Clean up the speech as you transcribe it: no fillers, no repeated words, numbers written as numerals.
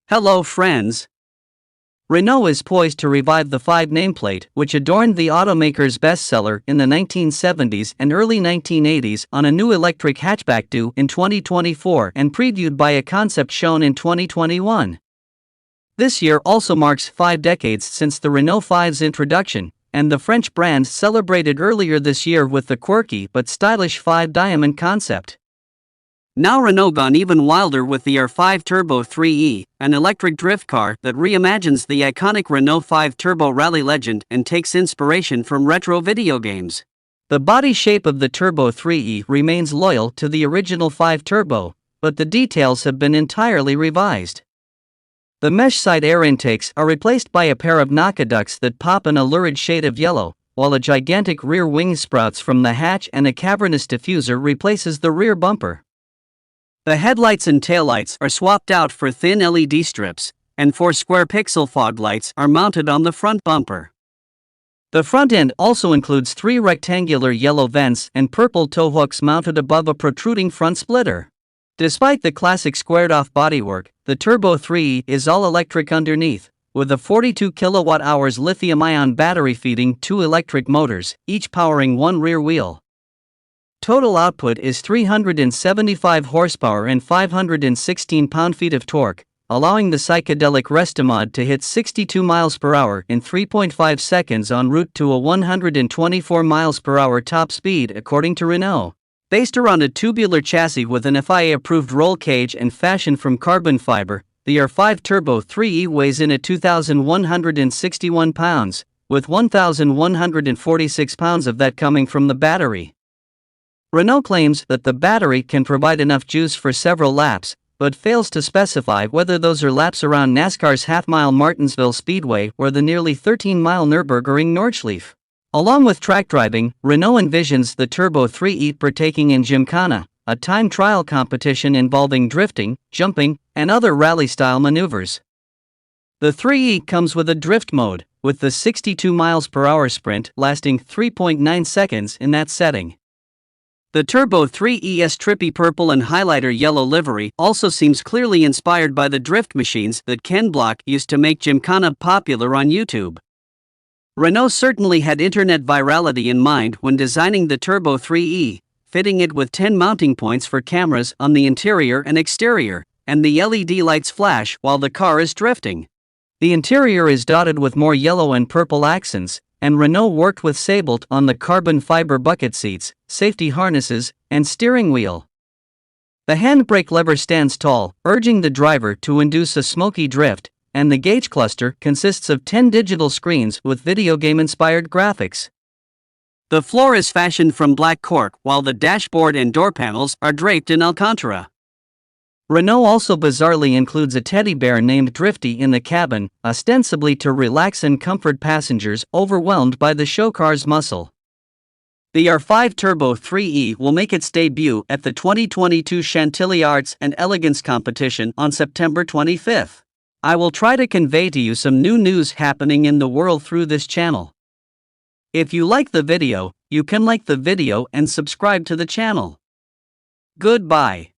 Hello friends! Renault is poised to revive the 5 nameplate, which adorned the automaker's bestseller in the 1970s and early 1980s, on a new electric hatchback due in 2024 and previewed by a concept shown in 2021. This year also marks 5 decades since the Renault 5's introduction, and the French brand celebrated earlier this year with the quirky but stylish 5 Diamond concept. Now Renault gone even wilder with the R5 Turbo 3E, an electric drift car that reimagines the iconic Renault 5 Turbo rally legend and takes inspiration from retro video games. The body shape of the Turbo 3E remains loyal to the original 5 Turbo, but the details have been entirely revised. The mesh side air intakes are replaced by a pair of Naka ducts that pop an lurid shade of yellow, while a gigantic rear wing sprouts from the hatch and a cavernous diffuser replaces the rear bumper. The headlights and taillights are swapped out for thin LED strips, and 4 square pixel fog lights are mounted on the front bumper. The front end also includes 3 rectangular yellow vents and purple tow hooks mounted above a protruding front splitter. Despite the classic squared-off bodywork, the Turbo 3E is all-electric underneath, with a 42 kWh lithium-ion battery feeding 2 electric motors, each powering 1 rear wheel. Total output is 375 horsepower and 516 pound-feet of torque, allowing the psychedelic Restomod to hit 62 miles per hour in 3.5 seconds en route to a 124 miles per hour top speed, according to Renault. Based around a tubular chassis with an FIA-approved roll cage and fashioned from carbon fiber, the R5 Turbo 3E weighs in at 2,161 pounds, with 1,146 pounds of that coming from the battery. Renault claims that the battery can provide enough juice for several laps, but fails to specify whether those are laps around NASCAR's half-mile Martinsville Speedway or the nearly 13-mile Nürburgring Nordschleife. Along with track driving, Renault envisions the Turbo 3E partaking in Gymkhana, a time trial competition involving drifting, jumping, and other rally-style maneuvers. The 3E comes with a drift mode, with the 62 miles per hour sprint lasting 3.9 seconds in that setting. The Turbo 3E's trippy purple and highlighter yellow livery also seems clearly inspired by the drift machines that Ken Block used to make Gymkhana popular on YouTube. Renault certainly had internet virality in mind when designing the Turbo 3E, fitting it with 10 mounting points for cameras on the interior and exterior, and the LED lights flash while the car is drifting. The interior is dotted with more yellow and purple accents, and Renault worked with Sabolt on the carbon fiber bucket seats, safety harnesses, and steering wheel. The handbrake lever stands tall, urging the driver to induce a smoky drift, and the gauge cluster consists of 10 digital screens with video game-inspired graphics. The floor is fashioned from black cork, while the dashboard and door panels are draped in Alcantara. Renault also bizarrely includes a teddy bear named Drifty in the cabin, ostensibly to relax and comfort passengers overwhelmed by the show car's muscle. The R5 Turbo 3E will make its debut at the 2022 Chantilly Arts and Elegance competition on September 25th. I will try to convey to you some new news happening in the world through this channel. If you like the video, you can like the video and subscribe to the channel. Goodbye.